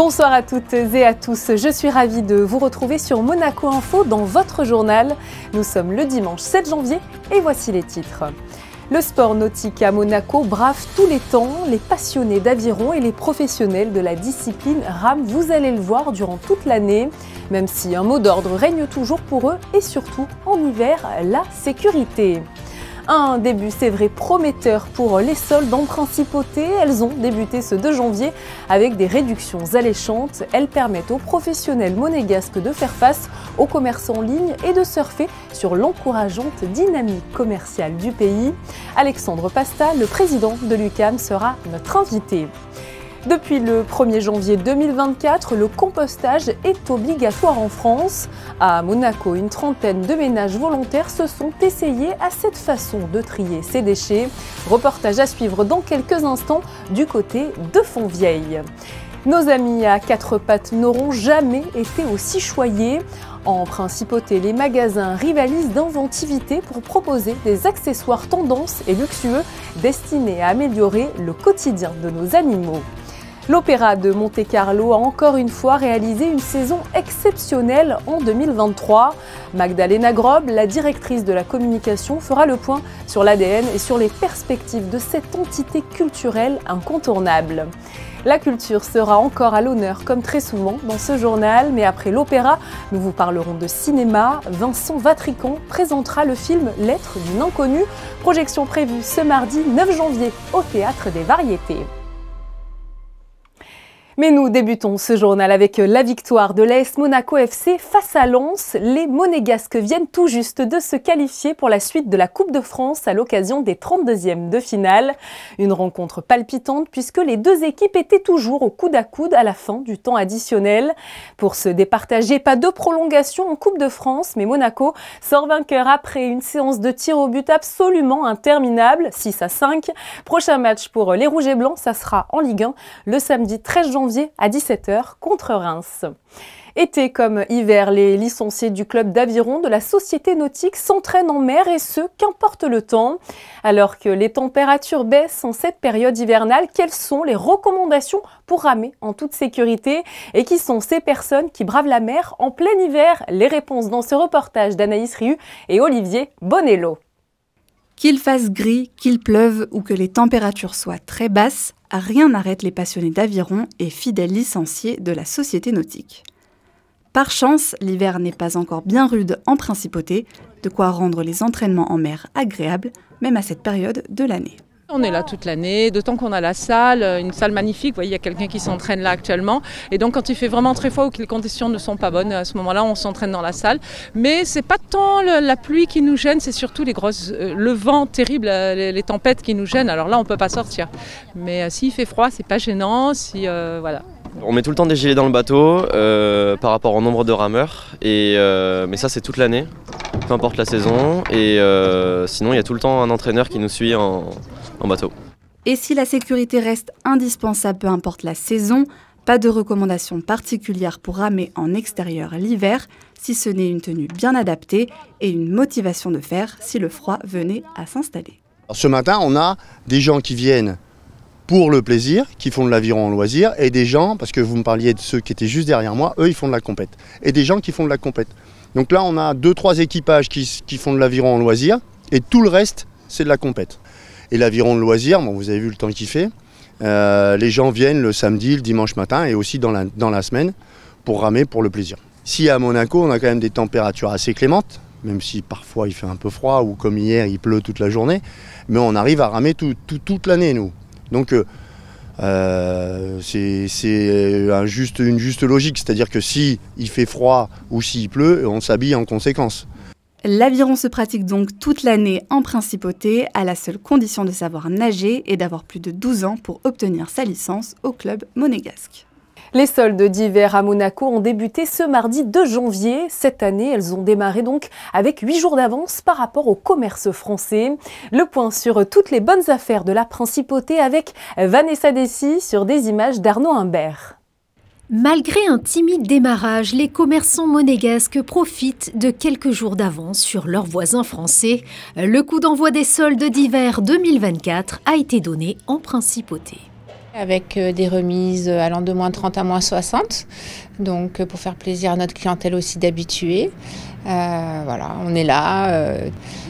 Bonsoir à toutes et à tous, je suis ravie de vous retrouver sur Monaco Info dans votre journal. Nous sommes le dimanche 7 janvier et voici les titres. Le sport nautique à Monaco brave tous les temps, les passionnés d'aviron et les professionnels de la discipline rament, vous allez le voir, durant toute l'année, même si un mot d'ordre règne toujours pour eux et surtout en hiver, la sécurité. Un début, c'est vrai, prometteur pour les soldes en principauté. Elles ont débuté ce 2 janvier avec des réductions alléchantes. Elles permettent aux professionnels monégasques de faire face aux commerces en ligne et de surfer sur l'encourageante dynamique commerciale du pays. Alexandre Pasta, le président de l'UQAM, sera notre invité. Depuis le 1er janvier 2024, le compostage est obligatoire en France. À Monaco, une trentaine de ménages volontaires se sont essayés à cette façon de trier ces déchets. Reportage à suivre dans quelques instants du côté de Fontvieille. Nos amis à quatre pattes n'auront jamais été aussi choyés. En principauté, les magasins rivalisent d'inventivité pour proposer des accessoires tendance et luxueux destinés à améliorer le quotidien de nos animaux. L'Opéra de Monte-Carlo a encore une fois réalisé une saison exceptionnelle en 2023. Magdalena Grob, la directrice de la communication, fera le point sur l'ADN et sur les perspectives de cette entité culturelle incontournable. La culture sera encore à l'honneur, comme très souvent dans ce journal, mais après l'opéra, nous vous parlerons de cinéma. Vincent Vatrican présentera le film Lettre d'une inconnue, projection prévue ce mardi 9 janvier au Théâtre des Variétés. Mais nous débutons ce journal avec la victoire de l'AS Monaco FC face à Lens. Les Monégasques viennent tout juste de se qualifier pour la suite de la Coupe de France à l'occasion des 32e de finale. Une rencontre palpitante puisque les deux équipes étaient toujours au coude à coude à la fin du temps additionnel. Pour se départager, pas de prolongation en Coupe de France, mais Monaco sort vainqueur après une séance de tir au but absolument interminable, 6-5. Prochain match pour les Rouges et Blancs, ça sera en Ligue 1 le samedi 13 janvier à 17 h contre Reims. Été comme hiver, les licenciés du club d'aviron de la Société Nautique s'entraînent en mer et ce, qu'importe le temps. Alors que les températures baissent en cette période hivernale, quelles sont les recommandations pour ramer en toute sécurité? Et qui sont ces personnes qui bravent la mer en plein hiver? Les réponses dans ce reportage d'Anaïs Riu et Olivier Bonello. Qu'il fasse gris, qu'il pleuve ou que les températures soient très basses, rien n'arrête les passionnés d'aviron et fidèles licenciés de la Société Nautique. Par chance, l'hiver n'est pas encore bien rude en principauté, de quoi rendre les entraînements en mer agréables, même à cette période de l'année. On est là toute l'année, d'autant qu'on a la salle, une salle magnifique. Vous voyez, il y a quelqu'un qui s'entraîne là actuellement. Et donc quand il fait vraiment très froid ou que les conditions ne sont pas bonnes, à ce moment-là, on s'entraîne dans la salle. Mais c'est pas tant la pluie qui nous gêne, c'est surtout le vent terrible, les tempêtes qui nous gênent. Alors là, on peut pas sortir. Mais s'il fait froid, c'est pas gênant. Voilà. On met tout le temps des gilets dans le bateau par rapport au nombre de rameurs. Mais ça, c'est toute l'année, peu importe la saison. Et sinon, il y a tout le temps un entraîneur qui nous suit en bateau. Et si la sécurité reste indispensable, peu importe la saison, pas de recommandation particulière pour ramer en extérieur l'hiver, si ce n'est une tenue bien adaptée et une motivation de faire si le froid venait à s'installer. Ce matin, on a des gens qui viennent pour le plaisir, qui font de l'aviron en loisir, et des gens, parce que vous me parliez de ceux qui étaient juste derrière moi, eux ils font de la compète. Et des gens qui font de la compète. Donc là on a 2-3 équipages qui font de l'aviron en loisir, et tout le reste c'est de la compète. Et l'aviron de loisir, bon, vous avez vu le temps qu'il fait, les gens viennent le samedi, le dimanche matin et aussi dans la semaine pour ramer pour le plaisir. Si à Monaco on a quand même des températures assez clémentes, même si parfois il fait un peu froid ou comme hier il pleut toute la journée, mais on arrive à ramer toute l'année nous. Donc c'est une juste logique, c'est-à-dire que si il fait froid ou s'il pleut, on s'habille en conséquence. L'aviron se pratique donc toute l'année en principauté, à la seule condition de savoir nager et d'avoir plus de 12 ans pour obtenir sa licence au club monégasque. Les soldes d'hiver à Monaco ont débuté ce mardi 2 janvier. Cette année, elles ont démarré donc avec 8 jours d'avance par rapport au commerce français. Le point sur toutes les bonnes affaires de la principauté avec Vanessa Dessy sur des images d'Arnaud Humbert. Malgré un timide démarrage, les commerçants monégasques profitent de quelques jours d'avance sur leurs voisins français. Le coup d'envoi des soldes d'hiver 2024 a été donné en principauté. Avec des remises allant de moins 30 à moins 60, donc pour faire plaisir à notre clientèle aussi d'habitués. Voilà, on est là.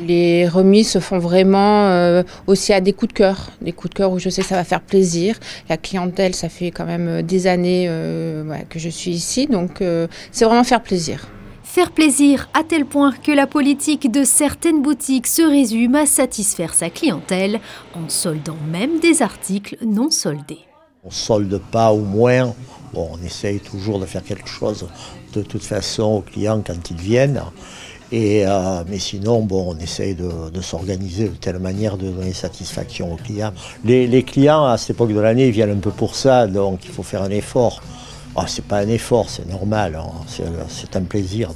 Les remises se font vraiment aussi à des coups de cœur où je sais que ça va faire plaisir. La clientèle, ça fait quand même des années que je suis ici, donc c'est vraiment faire plaisir. Faire plaisir à tel point que la politique de certaines boutiques se résume à satisfaire sa clientèle en soldant même des articles non soldés. On ne solde pas ou moins, bon, on essaye toujours de faire quelque chose de toute façon aux clients quand ils viennent. Mais sinon, bon, on essaye de s'organiser de telle manière de donner satisfaction aux clients. Les clients à cette époque de l'année viennent un peu pour ça, donc il faut faire un effort. Oh, c'est pas un effort, c'est normal, hein. C'est un plaisir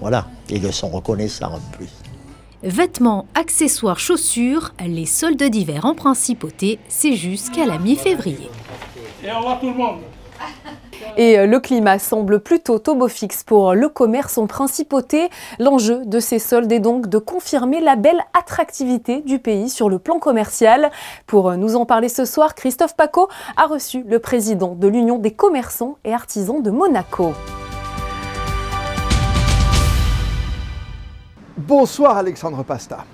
voilà, et de s'en reconnaissant en plus. Vêtements, accessoires, chaussures, les soldes d'hiver en principauté, c'est jusqu'à la mi-février. Et au revoir tout le monde. Et le climat semble plutôt au beau fixe pour le commerce en principauté. L'enjeu de ces soldes est donc de confirmer la belle attractivité du pays sur le plan commercial. Pour nous en parler ce soir, Christophe Pacaud a reçu le président de l'Union des commerçants et artisans de Monaco. Bonsoir Alexandre Pasta.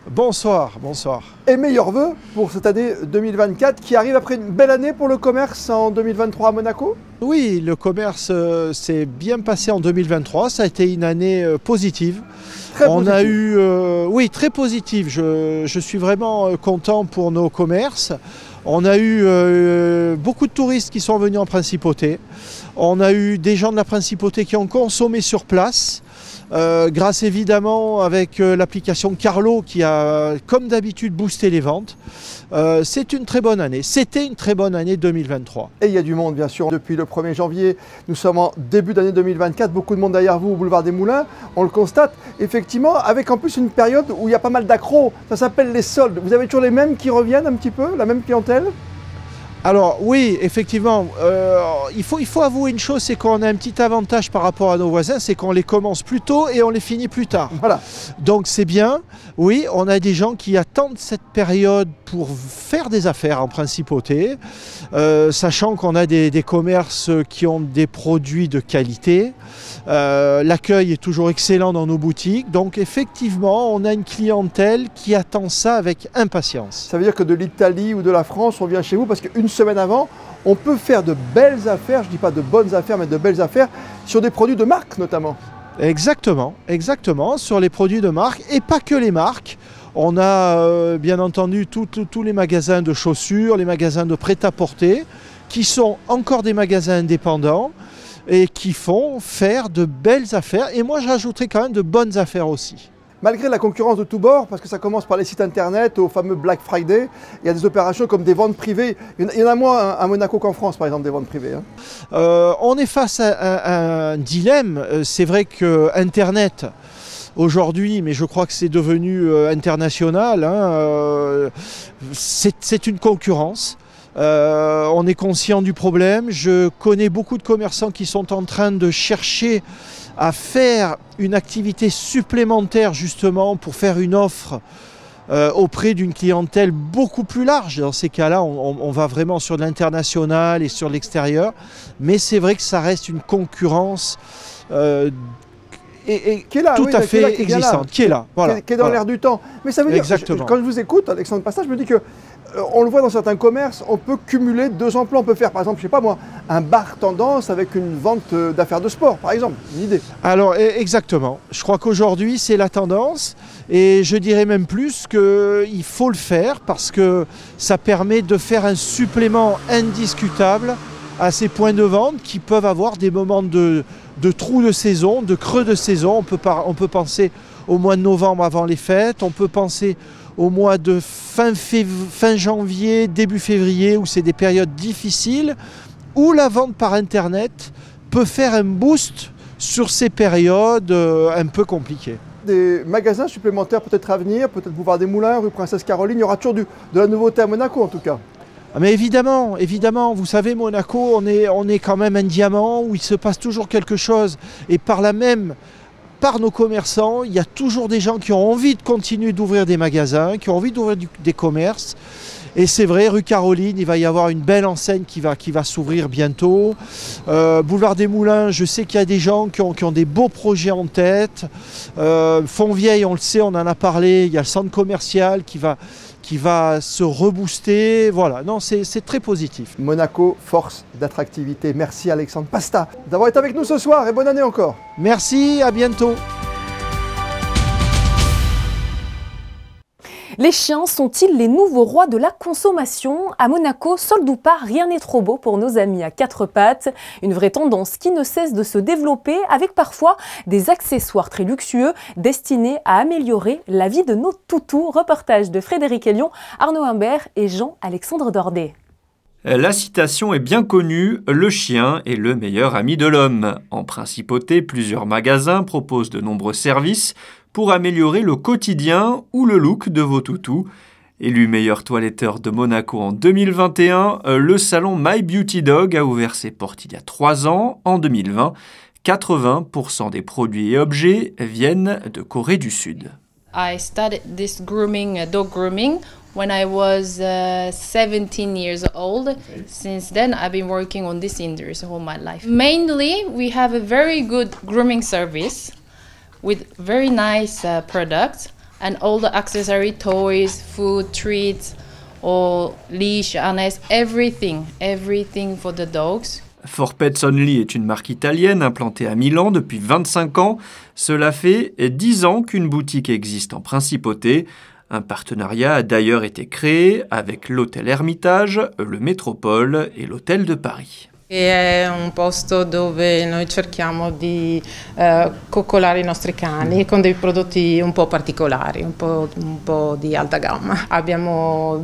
Bonsoir, bonsoir. Et meilleurs vœux pour cette année 2024 qui arrive après une belle année pour le commerce en 2023 à Monaco? Oui, le commerce s'est bien passé en 2023, ça a été une année positive. Très positive. Oui, très positive. Je suis vraiment content pour nos commerces. On a eu beaucoup de touristes qui sont venus en principauté. On a eu des gens de la principauté qui ont consommé sur place. Grâce évidemment avec l'application Carlo qui a comme d'habitude boosté les ventes. C'est une très bonne année, c'était une très bonne année 2023. Et il y a du monde bien sûr, depuis le 1er janvier, nous sommes en début d'année 2024, beaucoup de monde derrière vous au boulevard des Moulins, on le constate effectivement avec en plus une période où il y a pas mal d'accros, ça s'appelle les soldes. Vous avez toujours les mêmes qui reviennent un petit peu, la même clientèle? Alors oui, effectivement, il faut avouer une chose, c'est qu'on a un petit avantage par rapport à nos voisins, c'est qu'on les commence plus tôt et on les finit plus tard. Voilà. Donc c'est bien, oui, on a des gens qui attendent cette période pour faire des affaires en principauté, sachant qu'on a des commerces qui ont des produits de qualité. L'accueil est toujours excellent dans nos boutiques, donc effectivement on a une clientèle qui attend ça avec impatience. Ça veut dire que de l'Italie ou de la France on vient chez vous parce qu'une semaine avant on peut faire de belles affaires, je ne dis pas de bonnes affaires mais de belles affaires sur des produits de marque notamment. Exactement, exactement, sur les produits de marque et pas que les marques. On a bien entendu tous les magasins de chaussures, les magasins de prêt-à-porter qui sont encore des magasins indépendants et qui font faire de belles affaires. Et moi, j'ajouterais quand même de bonnes affaires aussi. Malgré la concurrence de tous bords, parce que ça commence par les sites internet, au fameux Black Friday, il y a des opérations comme des ventes privées. Il y en a moins à Monaco qu'en France, par exemple, des ventes privées. Hein. On est face à un dilemme. C'est vrai que Internet, aujourd'hui, mais je crois que c'est devenu international, hein, c'est une concurrence. On est conscient du problème. Je connais beaucoup de commerçants qui sont en train de chercher à faire une activité supplémentaire justement pour faire une offre auprès d'une clientèle beaucoup plus large. Dans ces cas-là, on va vraiment sur de l'international et sur l'extérieur. Mais c'est vrai que ça reste une concurrence qui est là, tout à fait existante, qui est là. Voilà, qui est dans l'air du temps. Mais ça veut dire, quand je vous écoute, Alexandre Pasta, je me dis que on le voit dans certains commerces, on peut cumuler deux emplois. On peut faire, par exemple, je sais pas moi, un bar tendance avec une vente d'affaires de sport, par exemple. Une idée. Alors, exactement. Je crois qu'aujourd'hui, c'est la tendance. Et je dirais même plus qu'il faut le faire parce que ça permet de faire un supplément indiscutable à ces points de vente qui peuvent avoir des moments de trous de saison, de creux de saison. On peut penser au mois de novembre avant les fêtes. On peut penser au mois de fin janvier, début février, où c'est des périodes difficiles, où la vente par Internet peut faire un boost sur ces périodes un peu compliquées. Des magasins supplémentaires peut-être à venir, peut-être Boulevard des Moulins, rue Princesse Caroline, il y aura toujours de la nouveauté à Monaco en tout cas. Mais évidemment, évidemment, vous savez, Monaco, on est quand même un diamant où il se passe toujours quelque chose. Et par nos commerçants, il y a toujours des gens qui ont envie de continuer d'ouvrir des magasins, qui ont envie d'ouvrir des commerces. Et c'est vrai, rue Caroline, il va y avoir une belle enseigne qui va s'ouvrir bientôt. Boulevard des Moulins, je sais qu'il y a des gens qui ont des beaux projets en tête. Fontvieille, on le sait, on en a parlé, il y a le centre commercial qui va se rebooster. Voilà, non, c'est très positif. Monaco, force d'attractivité. Merci Alexandre Pasta d'avoir été avec nous ce soir et bonne année encore. Merci, à bientôt. Les chiens sont-ils les nouveaux rois de la consommation? À Monaco, solde ou pas, rien n'est trop beau pour nos amis à quatre pattes. Une vraie tendance qui ne cesse de se développer avec parfois des accessoires très luxueux destinés à améliorer la vie de nos toutous. Reportage de Frédéric Elion, Arnaud Humbert et Jean-Alexandre Dordet. La citation est bien connue, le chien est le meilleur ami de l'homme. En principauté, plusieurs magasins proposent de nombreux services pour améliorer le quotidien ou le look de vos toutous. Élu meilleur toiletteur de Monaco en 2021, le salon My Beauty Dog a ouvert ses portes il y a 3 ans, en 2020. 80% des produits et objets viennent de Corée du Sud. I started this grooming, dog grooming, when I was 17 years old. Since then, I've been working on this industry all my life. Mainly, we have a very good grooming service with very nice products and all the accessory, toys, food, treats, or leash, harness, everything for the dogs. For Pets Only est une marque italienne implantée à Milan depuis 25 ans. Cela fait 10 ans qu'une boutique existe en principauté. Un partenariat a d'ailleurs été créé avec l'hôtel Hermitage, le Métropole et l'hôtel de Paris. È un posto dove noi cerchiamo di coccolare i nostri cani con dei prodotti un po' particolari, un po' di alta gamma. Abbiamo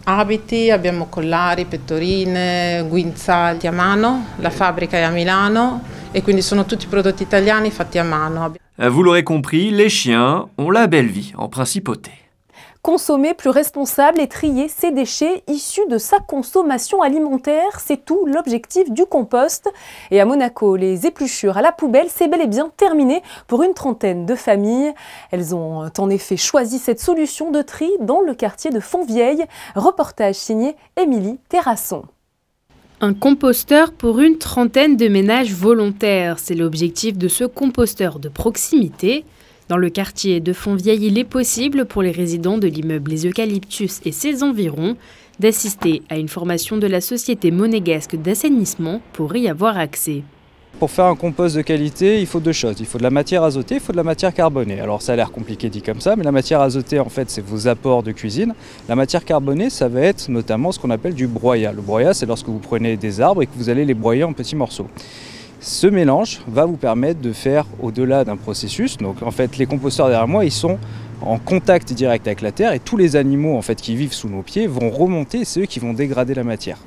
abiti, abbiamo collari, pettorine, guinzagli a mano, la fabbrica è a Milano e quindi sono tutti prodotti italiani fatti a mano. Vous l'aurez compris, les chiens ont la belle vie en principauté. Consommer plus responsable et trier ses déchets issus de sa consommation alimentaire, c'est tout l'objectif du compost. Et à Monaco, les épluchures à la poubelle, c'est bel et bien terminé pour une trentaine de familles. Elles ont en effet choisi cette solution de tri dans le quartier de Fontvieille. Reportage signé Émilie Terrasson. Un composteur pour une trentaine de ménages volontaires, c'est l'objectif de ce composteur de proximité. Dans le quartier de Fontvieille, il est possible pour les résidents de l'immeuble Les Eucalyptus et ses environs d'assister à une formation de la société monégasque d'assainissement pour y avoir accès. Pour faire un compost de qualité, il faut 2 choses. Il faut de la matière azotée, il faut de la matière carbonée. Alors ça a l'air compliqué dit comme ça, mais la matière azotée, en fait, c'est vos apports de cuisine. La matière carbonée, ça va être notamment ce qu'on appelle du broyat. Le broyat, c'est lorsque vous prenez des arbres et que vous allez les broyer en petits morceaux. Ce mélange va vous permettre de faire au-delà d'un processus. Donc en fait, les composteurs derrière moi, ils sont en contact direct avec la terre et tous les animaux en fait, qui vivent sous nos pieds vont remonter, c'est eux qui vont dégrader la matière.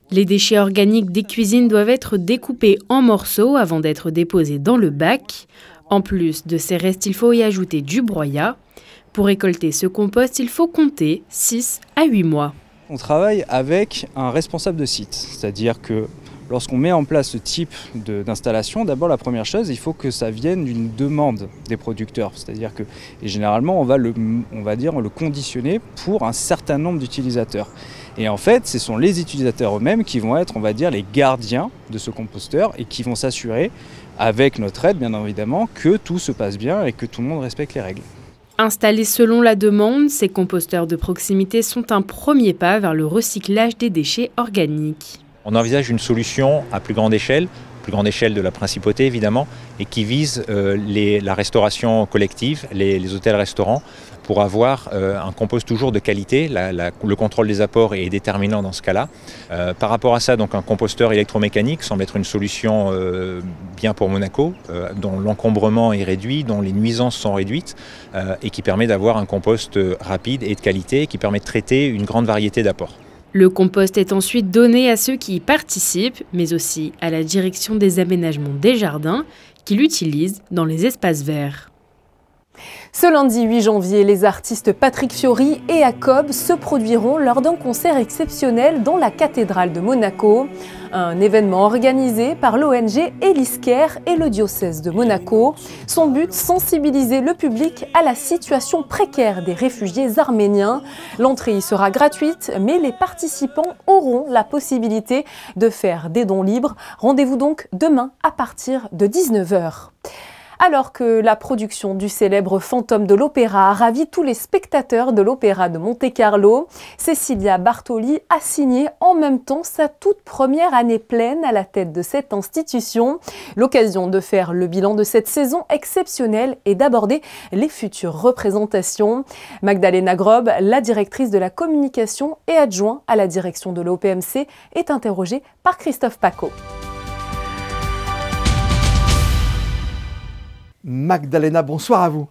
Les déchets organiques des cuisines doivent être découpés en morceaux avant d'être déposés dans le bac. En plus de ces restes, il faut y ajouter du broyat. Pour récolter ce compost, il faut compter 6 à 8 mois. On travaille avec un responsable de site, c'est-à-dire que lorsqu'on met en place ce type d'installation, d'abord la première chose, il faut que ça vienne d'une demande des producteurs. C'est-à-dire que et généralement, on va le conditionner pour un certain nombre d'utilisateurs. Et en fait, ce sont les utilisateurs eux-mêmes qui vont être, on va dire, les gardiens de ce composteur et qui vont s'assurer, avec notre aide bien évidemment, que tout se passe bien et que tout le monde respecte les règles. Installés selon la demande, ces composteurs de proximité sont un premier pas vers le recyclage des déchets organiques. On envisage une solution à plus grande échelle de la principauté évidemment, et qui vise la restauration collective, les hôtels-restaurants, pour avoir un compost toujours de qualité. Le contrôle des apports est déterminant dans ce cas-là. Par rapport à ça, donc un composteur électromécanique semble être une solution bien pour Monaco, dont l'encombrement est réduit, dont les nuisances sont réduites, et qui permet d'avoir un compost rapide et de qualité, qui permet de traiter une grande variété d'apports. Le compost est ensuite donné à ceux qui y participent, mais aussi à la direction des aménagements des jardins qui l'utilisent dans les espaces verts. Ce lundi 8 janvier, les artistes Patrick Fiori et Jacob se produiront lors d'un concert exceptionnel dans la cathédrale de Monaco. Un événement organisé par l'ONG Eliscare et le diocèse de Monaco. Son but, sensibiliser le public à la situation précaire des réfugiés arméniens. L'entrée y sera gratuite, mais les participants auront la possibilité de faire des dons libres. Rendez-vous donc demain à partir de 19 h. Alors que la production du célèbre Fantôme de l'Opéra a ravi tous les spectateurs de l'Opéra de Monte-Carlo, Cecilia Bartoli a signé en même temps sa toute première année pleine à la tête de cette institution. L'occasion de faire le bilan de cette saison exceptionnelle et d'aborder les futures représentations. Magdalena Grob, la directrice de la communication et adjointe à la direction de l'OPMC, est interrogée par Christophe Paco. Magdalena, bonsoir à vous.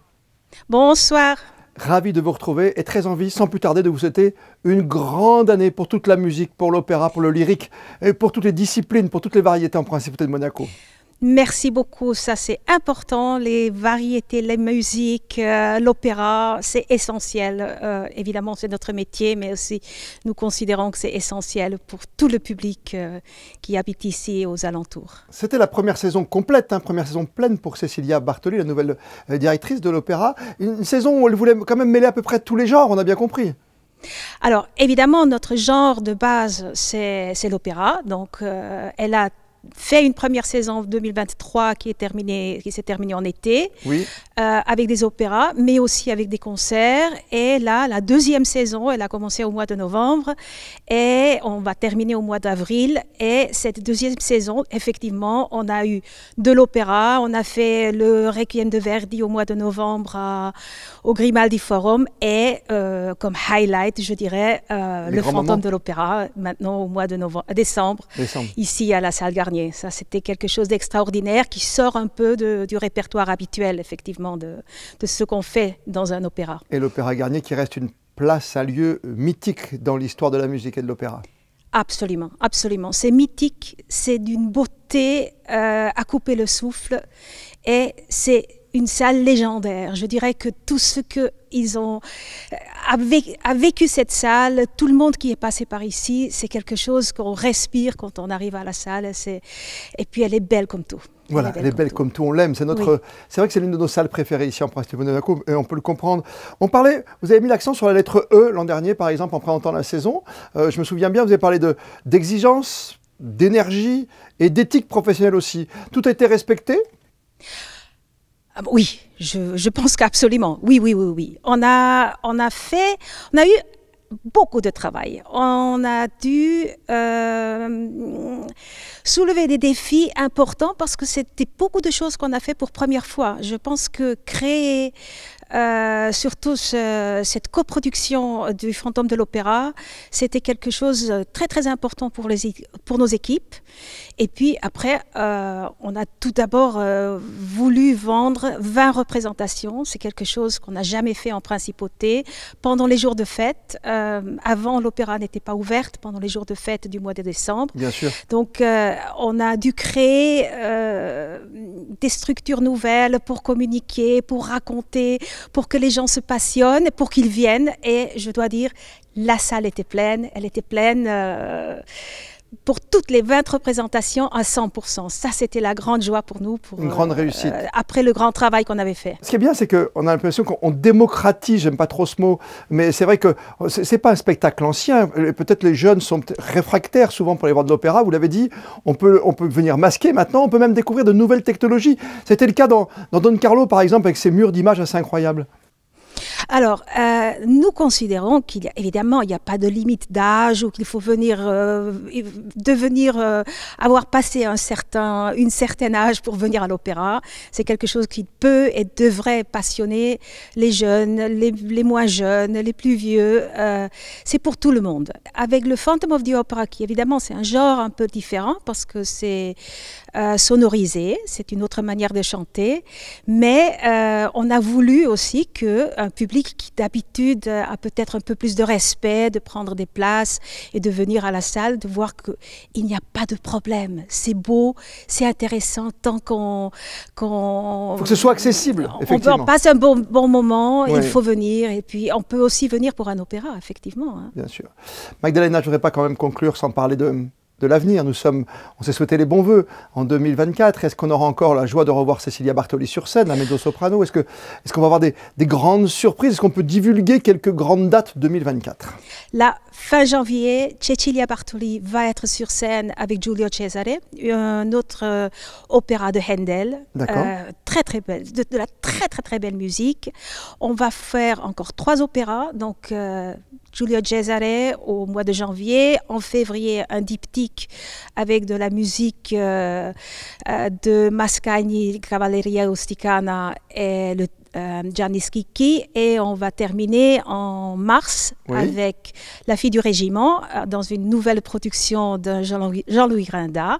Bonsoir. Ravi de vous retrouver et très envie, sans plus tarder, de vous souhaiter une grande année pour toute la musique, pour l'opéra, pour le lyrique, et pour toutes les disciplines, pour toutes les variétés en Principauté de Monaco. Merci beaucoup, ça c'est important, les variétés, les musiques, l'opéra, c'est essentiel. Évidemment, c'est notre métier, mais aussi nous considérons que c'est essentiel pour tout le public qui habite ici et aux alentours. C'était la première saison complète, première saison pleine pour Cecilia Bartoli, la nouvelle directrice de l'opéra. Une saison où elle voulait quand même mêler à peu près tous les genres, on a bien compris. Alors, évidemment, notre genre de base, c'est l'opéra. Donc, elle a fait une première saison 2023 qui s'est terminée en été, oui. Avec des opéras, mais aussi avec des concerts. Et là, la deuxième saison, elle a commencé au mois de novembre et on va terminer au mois d'avril. Et cette deuxième saison, effectivement, on a eu de l'opéra. On a fait le Requiem de Verdi au mois de novembre au Grimaldi Forum et comme highlight, je dirais, le Fantôme de l'Opéra, maintenant au mois de décembre, ici à la salle Garnier. Ça, c'était quelque chose d'extraordinaire qui sort un peu du répertoire habituel, effectivement, de ce qu'on fait dans un opéra. Et l'Opéra Garnier qui reste une place, un lieu mythique dans l'histoire de la musique et de l'opéra. Absolument, absolument. C'est mythique, c'est d'une beauté à couper le souffle et c'est une salle légendaire. Je dirais que tout ce qu'ils ont a vécu cette salle, tout le monde qui est passé par ici, c'est quelque chose qu'on respire quand on arrive à la salle. Et puis elle est belle comme tout. Voilà, elle est belle comme tout, on l'aime. C'est vrai que c'est l'une de nos salles préférées ici en Principauté de Monaco et on peut le comprendre. Vous avez mis l'accent sur la lettre E l'an dernier, par exemple, en présentant la saison. Je me souviens bien, vous avez parlé d'exigence, d'énergie et d'éthique professionnelle aussi. Tout a été respecté ? Oui, je pense qu'absolument. Oui. On a eu beaucoup de travail. On a dû soulever des défis importants parce que c'était beaucoup de choses qu'on a fait pour première fois. Je pense que créer surtout cette coproduction du Fantôme de l'Opéra, c'était quelque chose de très très important pour nos équipes. Et puis après, on a tout d'abord voulu vendre 20 représentations. C'est quelque chose qu'on n'a jamais fait en Principauté pendant les jours de fête. Avant, l'opéra n'était pas ouverte pendant les jours de fête du mois de décembre. Bien sûr. Donc, on a dû créer des structures nouvelles pour communiquer, pour raconter, pour que les gens se passionnent, pour qu'ils viennent. Et je dois dire, la salle était pleine. Elle était pleine pour toutes les 20 représentations à 100%. Ça, c'était la grande joie pour nous. Une grande réussite. Après le grand travail qu'on avait fait. Ce qui est bien, c'est qu'on a l'impression qu'on démocratise, j'aime pas trop ce mot, mais c'est vrai que c'est pas un spectacle ancien. Peut-être les jeunes sont réfractaires souvent pour aller voir de l'opéra. Vous l'avez dit, on peut venir masquer maintenant, on peut même découvrir de nouvelles technologies. C'était le cas dans Don Carlo, par exemple, avec ses murs d'images assez incroyables. Alors, nous considérons qu'il y a évidemment, il n'y a pas de limite d'âge ou qu'il faut avoir passé un certain âge pour venir à l'opéra. C'est quelque chose qui peut et devrait passionner les jeunes, les moins jeunes, les plus vieux. C'est pour tout le monde. Avec le Phantom of the Opera, qui évidemment c'est un genre un peu différent parce que c'est sonorisé, c'est une autre manière de chanter, mais on a voulu aussi qu'un public public qui d'habitude a peut-être un peu plus de respect, de prendre des places et de venir à la salle, de voir qu'il n'y a pas de problème. C'est beau, c'est intéressant tant qu'on... Il faut que ce soit accessible, effectivement. On passe un bon moment, il faut venir. Et puis on peut aussi venir pour un opéra, effectivement. Hein. Bien sûr. Magdalena, je ne voudrais pas quand même conclure sans parler de l'avenir. On s'est souhaité les bons vœux en 2024. Est-ce qu'on aura encore la joie de revoir Cecilia Bartoli sur scène, à mezzo-soprano? Est-ce qu'on va avoir des grandes surprises? Est-ce qu'on peut divulguer quelques grandes dates 2024? La fin janvier, Cecilia Bartoli va être sur scène avec Giulio Cesare, un autre opéra de Handel. Très très belle, de la très belle musique. On va faire encore 3 opéras, donc Giulio Cesare au mois de janvier, en février un diptyque avec de la musique de Mascagni, Cavalleria Rusticana et le Gianni Schicchi, et on va terminer en mars avec La fille du régiment dans une nouvelle production de Jean-Louis Grinda,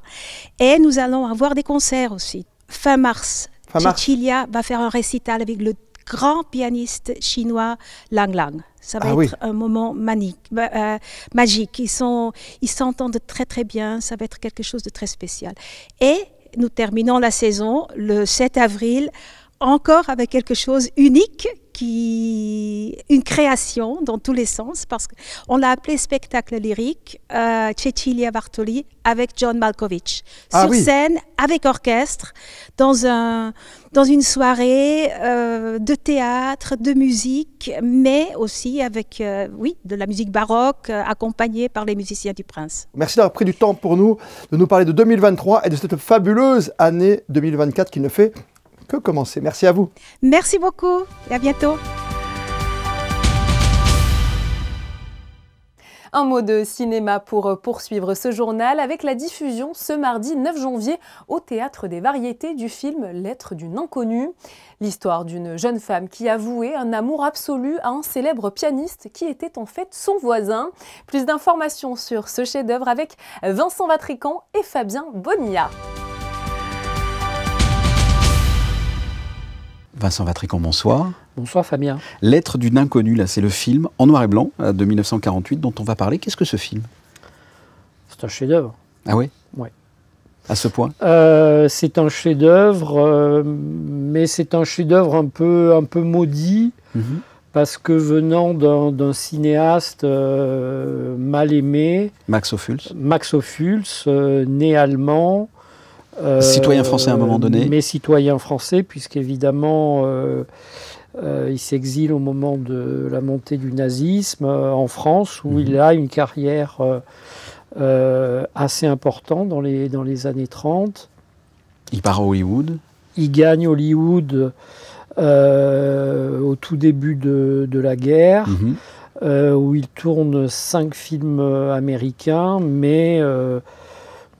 et nous allons avoir des concerts aussi. Fin mars, Cecilia va faire un récital avec le grand pianiste chinois Lang Lang. Ça va être un moment magique. Ils s'entendent très bien. Ça va être quelque chose de très spécial. Et nous terminons la saison le 7 avril, encore avec quelque chose unique, une création dans tous les sens, parce qu'on l'a appelé spectacle lyrique, Cecilia Bartoli avec John Malkovich, sur scène, avec orchestre, dans une soirée de théâtre, de musique, mais aussi avec de la musique baroque, accompagnée par les musiciens du Prince. Merci d'avoir pris du temps pour nous, de nous parler de 2023 et de cette fabuleuse année 2024 qui ne fait que commencer. Merci à vous. Merci beaucoup et à bientôt. Un mot de cinéma pour poursuivre ce journal avec la diffusion ce mardi 9 janvier au Théâtre des Variétés du film Lettre d'une inconnue. L'histoire d'une jeune femme qui avouait un amour absolu à un célèbre pianiste qui était en fait son voisin. Plus d'informations sur ce chef-d'œuvre avec Vincent Vatrican et Fabien Bonilla. Vincent Vatrican, bonsoir. Bonsoir Fabien. Lettre d'une inconnue, là c'est le film en noir et blanc de 1948 dont on va parler. Qu'est-ce que ce film? C'est un chef-d'œuvre. Ah oui? Oui. À ce point? C'est un chef-d'œuvre, mais c'est un chef-d'œuvre un peu maudit, parce que venant d'un cinéaste mal aimé. Max Ophuls. Max Ophuls, né allemand. Citoyen français à un moment donné. Mais citoyen français, puisqu'évidemment, il s'exile au moment de la montée du nazisme en France, où il a une carrière assez importante dans les années 30. Il part à Hollywood. Il gagne Hollywood au tout début de la guerre, où il tourne 5 films américains, mais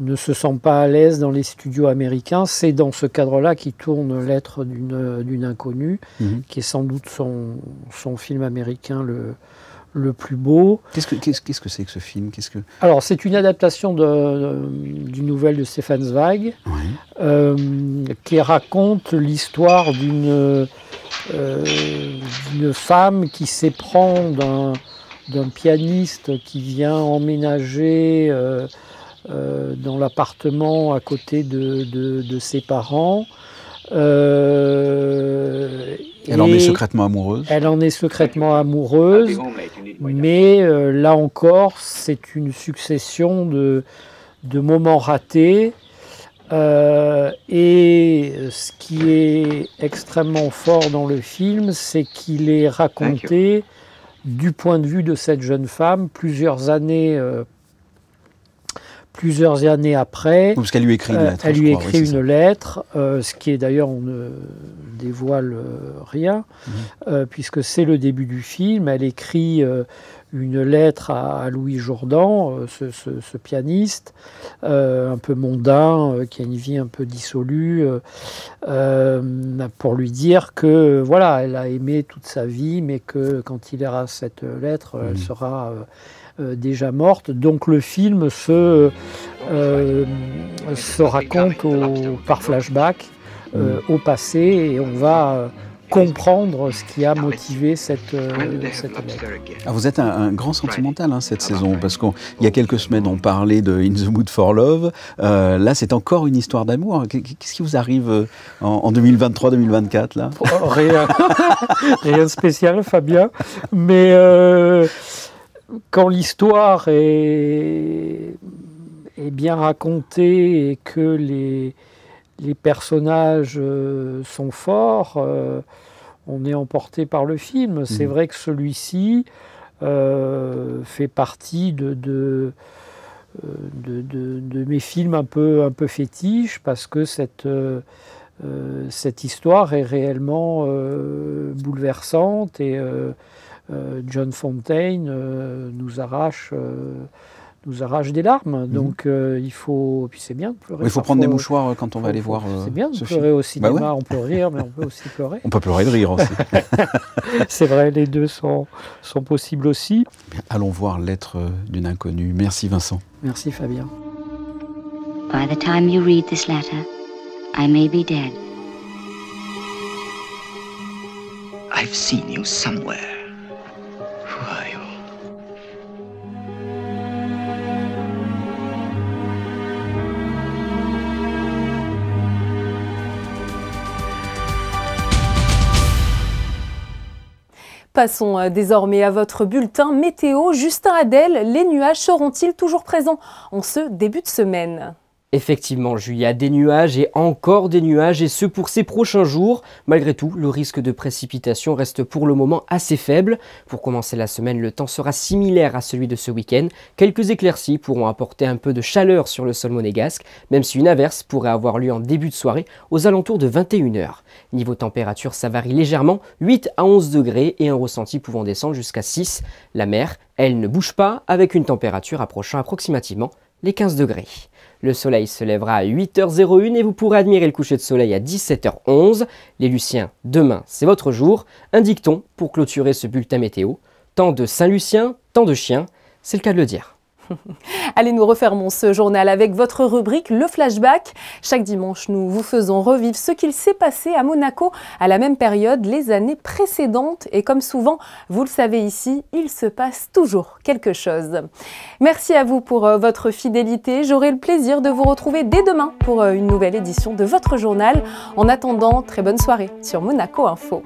ne se sent pas à l'aise dans les studios américains. C'est dans ce cadre-là qu'il tourne Lettre d'une inconnue, qui est sans doute son film américain le plus beau. Qu'est-ce que c'est que ce film? Alors, c'est une adaptation d'une nouvelle de Stefan Zweig, qui raconte l'histoire d'une femme qui s'éprend d'un pianiste qui vient emménager dans l'appartement à côté de ses parents. Elle en est secrètement amoureuse. Elle en est secrètement amoureuse, mais là encore, c'est une succession de moments ratés. Et ce qui est extrêmement fort dans le film, c'est qu'il est raconté du point de vue de cette jeune femme plusieurs années après. Parce qu'elle lui écrit une lettre. Elle lui écrit une lettre, ce qui est d'ailleurs, on ne dévoile rien, puisque c'est le début du film. Elle écrit une lettre à Louis Jourdan, ce pianiste, un peu mondain, qui a une vie un peu dissolue, pour lui dire que voilà, elle a aimé toute sa vie, mais que quand il lira cette lettre, elle sera déjà morte. Donc le film se raconte par flashback au passé, et on va comprendre ce qui a motivé cette élève. Ah, vous êtes un grand sentimental cette saison, parce qu'il y a quelques semaines on parlait de In the Mood for Love, là c'est encore une histoire d'amour. Qu'est-ce qui vous arrive en 2023-2024 là? Rien de spécial, Fabien, mais quand l'histoire est bien racontée et que les personnages sont forts, on est emporté par le film. C'est vrai que celui-ci fait partie de mes films un peu fétiches, parce que cette histoire est réellement bouleversante, et John Fontaine nous arrache des larmes. Donc il faut... Puis c'est bien de pleurer. Il faut prendre des mouchoirs quand on va aller voir c'est bien de ce pleurer film. au cinéma. Bah ouais. On peut rire, mais on peut aussi pleurer. On peut pleurer de rire aussi. C'est vrai, les deux sont possibles aussi. Bien, allons voir Lettre d'une inconnue. Merci Vincent. Merci Fabien. By the time you read this letter, I may be dead. I've seen you somewhere. Who are you? Passons désormais à votre bulletin météo. Justin Hadel, les nuages seront-ils toujours présents en ce début de semaine ? Effectivement, Julia, des nuages et encore des nuages, et ce pour ces prochains jours. Malgré tout, le risque de précipitation reste pour le moment assez faible. Pour commencer la semaine, le temps sera similaire à celui de ce week-end. Quelques éclaircies pourront apporter un peu de chaleur sur le sol monégasque, même si une averse pourrait avoir lieu en début de soirée aux alentours de 21 h. Niveau température, ça varie légèrement, 8 à 11 degrés et un ressenti pouvant descendre jusqu'à 6. La mer, elle, ne bouge pas, avec une température approchant approximativement les 15 degrés. Le soleil se lèvera à 8h01 et vous pourrez admirer le coucher de soleil à 17h11. Les Luciens, demain, c'est votre jour. Un dicton pour clôturer ce bulletin météo. Tant de Saint-Lucien, tant de chiens, c'est le cas de le dire. Allez, nous refermons ce journal avec votre rubrique Le Flashback. Chaque dimanche, nous vous faisons revivre ce qu'il s'est passé à Monaco à la même période les années précédentes. Et comme souvent, vous le savez ici, il se passe toujours quelque chose. Merci à vous pour votre fidélité. J'aurai le plaisir de vous retrouver dès demain pour une nouvelle édition de votre journal. En attendant, très bonne soirée sur Monaco Info.